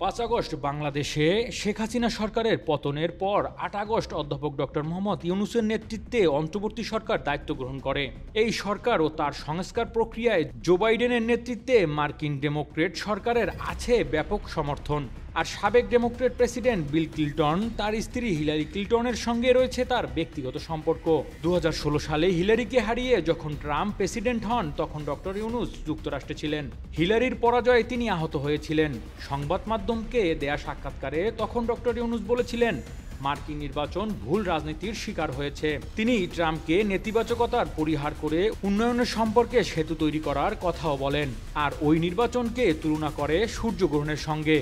5 August বাংলাদেশে শেখ হাসিনা সরকারের পতনের পর 8 আগস্ট অধ্যাপক ডক্টর মোহাম্মদ ইউনূসের নেতৃত্বে অন্তর্বর্তী সরকার দায়িত্ব গ্রহণ করে। এই সরকার ও তার সংস্কার প্রক্রিয়ায় জো বাইডেনের নেতৃত্বে মার্কিন ডেমোক্রেট সরকারের আছে ব্যাপক সমর্থন। আর সাবেক ডেমোক্রেট প্রেসিডেন্ট বিল ক্লিনটন তার স্ত্রী হিলারি ক্লিনটনের সঙ্গে রয়েছে তার ব্যক্তিগত সম্পর্ক। 2016 সালে হিলারিকে হারিয়ে যখন ট্রাম্প প্রেসিডেন্ট হন তখন ডক্টর ইউনূস যুক্তরাষ্ট্রে ছিলেন। হিলারির পরাজয়ে তিনি আহত হয়েছিলেন। সংবাদ মাধ্যমকে দেয়া সাক্ষাৎকারে তখন ডক্টর ইউনূস বলেছিলেন, মার্কিন নির্বাচন ভুল রাজনীতির শিকার হয়েছে। তিনি ট্রাম্পকে নেতিবাচকতার পরিহার করে উন্নয়নের সম্পর্কে সেতু তৈরি করার কথাও বলেন, আর ওই নির্বাচনকে তুলনা করে সূর্যগ্রহণের সঙ্গে।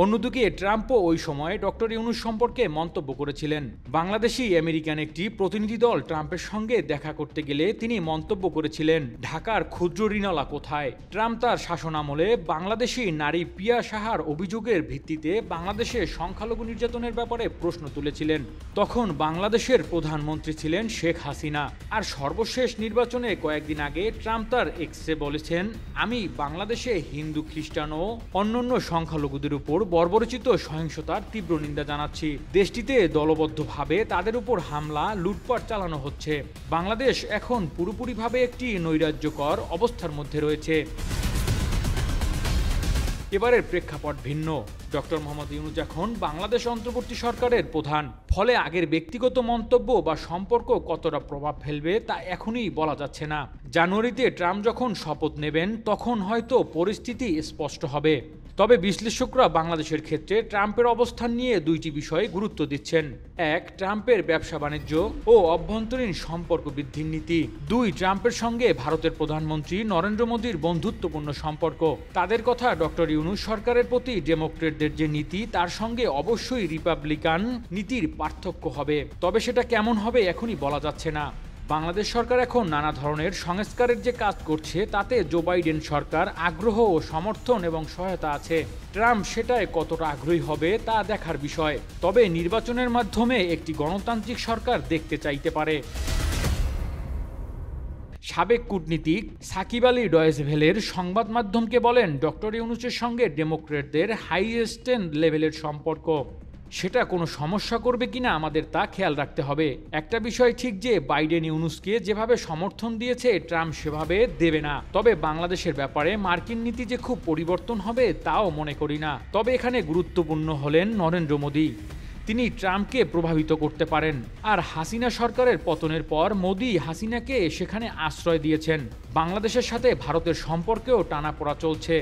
অন্যদিকে ট্রাম্পও ওই সময় ডক্টর ইউনূস সম্পর্কে মন্তব্য করেছিলেন। বাংলাদেশি আমেরিকান একটি প্রতিনিধি দল ট্রাম্পের সঙ্গে দেখা করতে গেলে তিনি মন্তব্য করেছিলেন, ঢাকার ক্ষুদ্র ঋণালা কোথায়? ট্রাম্প তার শাসনামলে বাংলাদেশি নারী পিয়া সাহার অভিযোগের ভিত্তিতে বাংলাদেশে সংখ্যালঘু নির্যাতনের ব্যাপারে প্রশ্ন তুলেছিলেন। তখন বাংলাদেশের প্রধানমন্ত্রী ছিলেন শেখ হাসিনা। আর সর্বশেষ নির্বাচনে কয়েকদিন আগে ট্রাম্প তার এক্সে বলেছেন, আমি বাংলাদেশে হিন্দু, খ্রিস্টান ও অন্যান্য সংখ্যালঘুদের উপর বর্বরচিত সহিংসতার তীব্র নিন্দা জানাচ্ছি। দেশটিতে দলবদ্ধভাবে তাদের উপর হামলা, লুটপাট চালানো হচ্ছে। বাংলাদেশ এখন পুরোপুরিভাবে একটি নৈরাজ্যকর অবস্থার মধ্যে রয়েছে। এবারের প্রেক্ষাপট ভিন্ন। ডক্টর মোহাম্মদ ইউনূস এখন বাংলাদেশ অন্তর্বর্তী সরকারের প্রধান। ফলে আগের ব্যক্তিগত মন্তব্য বা সম্পর্ক কতটা প্রভাব ফেলবে তা এখনই বলা যাচ্ছে না। জানুয়ারিতে ট্রাম্প যখন শপথ নেবেন তখন হয়তো পরিস্থিতি স্পষ্ট হবে। তবে বিশ্লেষকরা বাংলাদেশের ক্ষেত্রে ট্রাম্পের অবস্থান নিয়ে দুইটি বিষয়ে গুরুত্ব দিচ্ছেন। 1. ট্রাম্পের ব্যবসা বাণিজ্য ও অভ্যন্তরীণ সম্পর্ক বৃদ্ধির নীতি। 2. ট্রাম্পের সঙ্গে ভারতের প্রধানমন্ত্রী নরেন্দ্র মোদীর বন্ধুত্বপূর্ণ সম্পর্ক। তাদের কথা, ডক্টর ইউনূস সরকারের প্রতি ডেমোক্রেটদের যে নীতি তার সঙ্গে অবশ্যই রিপাবলিকান নীতির পার্থক্য হবে। তবে সেটা কেমন হবে এখনই বলা যাচ্ছে না। বাংলাদেশ সরকার এখন নানা ধরনের সংস্কারের যে কাজ করছে তাতে জো বাইডেন সরকার আগ্রহ ও সমর্থন এবং সহায়তা আছে। ট্রাম্প সেটায় কতটা আগ্রহী হবে তা দেখার বিষয়। তবে নির্বাচনের মাধ্যমে একটি গণতান্ত্রিক সরকার দেখতে চাইতে পারে। সাবেক কূটনীতিক সাকিব আলী ডয়েচে ভেলের সংবাদ মাধ্যমকে বলেন, ডক্টর ইউনূসের সঙ্গে ডেমোক্রেটদের হাইয়েস্ট লেভেলের সম্পর্ক। সেটা কোনো সমস্যা করবে কিনা আমাদের তা খেয়াল রাখতে হবে। একটা বিষয় ঠিক যে বাইডেন ইউনূসকে যেভাবে সমর্থন দিয়েছে ট্রাম্প সেভাবে দেবে না। তবে বাংলাদেশের ব্যাপারে মার্কিন নীতি যে খুব পরিবর্তন হবে তাও মনে করি না। তবে এখানে গুরুত্বপূর্ণ হলেন নরেন্দ্র মোদী। তিনি ট্রাম্পকে প্রভাবিত করতে পারেন। আর হাসিনা সরকারের পতনের পর মোদী হাসিনাকে সেখানে আশ্রয় দিয়েছেন। বাংলাদেশের সাথে ভারতের সম্পর্কেও টানাপোড়া চলছে।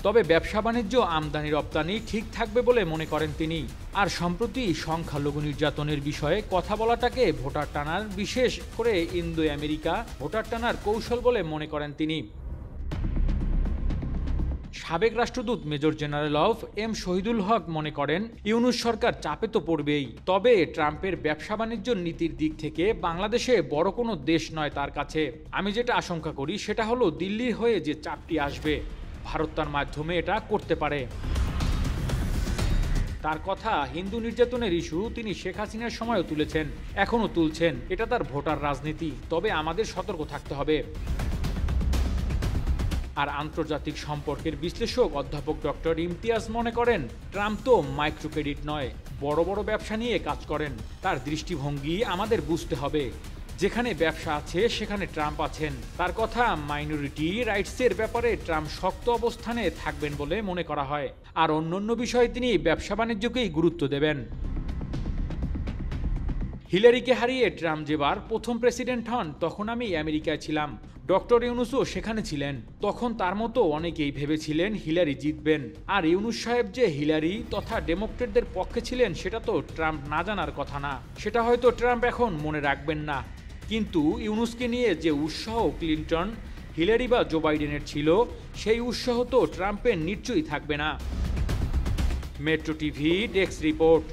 তবে ব্যবসা বাণিজ্য, আমদানি রপ্তানি ঠিক থাকবে বলে মনে করেন তিনি। আর সম্প্রতি সংখ্যালঘু নির্যাতনের বিষয়ে কথা বলাটাকে ভোটার টানার, বিশেষ করে ইন্দো আমেরিকা ভোটার টানার কৌশল বলে মনে করেন তিনি। সাবেক রাষ্ট্রদূত মেজর জেনারেল অফ এম শহীদুল হক মনে করেন, ইউনূস সরকার চাপে তো পড়বেই। তবে ট্রাম্পের ব্যবসা বাণিজ্য নীতির দিক থেকে বাংলাদেশে বড় কোনো দেশ নয় তার কাছে। আমি যেটা আশঙ্কা করি সেটা হলো দিল্লির হয়ে যে চাপটি আসবে, ভারত তার মাধ্যমে এটা করতে পারে। তার কথা, হিন্দু নির্যাতনের ইস্যু তিনি শেখ হাসিনার সময়ও তুলেছেন, এখনও তুলছেন। এটা তার ভোটার রাজনীতি। তবে আমাদের সতর্ক থাকতে হবে। আর আন্তর্জাতিক সম্পর্কের বিশ্লেষক অধ্যাপক ডক্টর ইমতিয়াজ মনে করেন, ট্রাম্প তো মাইক্রো ক্রেডিট নয়, বড় বড় ব্যবসা নিয়ে কাজ করেন। তার দৃষ্টিভঙ্গি আমাদের বুঝতে হবে। যেখানে ব্যবসা আছে সেখানে ট্রাম্প আছেন। তার কথা, মাইনরিটি রাইটসের ব্যাপারে ট্রাম্প শক্ত অবস্থানে থাকবেন বলে মনে করা হয়। আর অন্যান্য বিষয়ে তিনি ব্যবসা বাণিজ্যকেই গুরুত্ব দেবেন। হিলারিকে হারিয়ে ট্রাম্প যেবার প্রথম প্রেসিডেন্ট হন তখন আমি আমেরিকায় ছিলাম। ডক্টর ইউনূসও সেখানে ছিলেন। তখন তার মতো অনেকেই ভেবেছিলেন হিলারি জিতবেন। আর ইউনূস সাহেব যে হিলারি তথা ডেমোক্রেটদের পক্ষে ছিলেন সেটা তো ট্রাম্প না জানার কথা না। সেটা হয়তো ট্রাম্প এখন মনে রাখবেন না। কিন্তু ইউনূসকে নিয়ে যে উৎসাহ ক্লিনটন, হিলারি বা জো বাইডেনের ছিল, সেই উৎসাহ তো ট্রাম্পের নিশ্চয়ই থাকবে না। Metro TV desk report.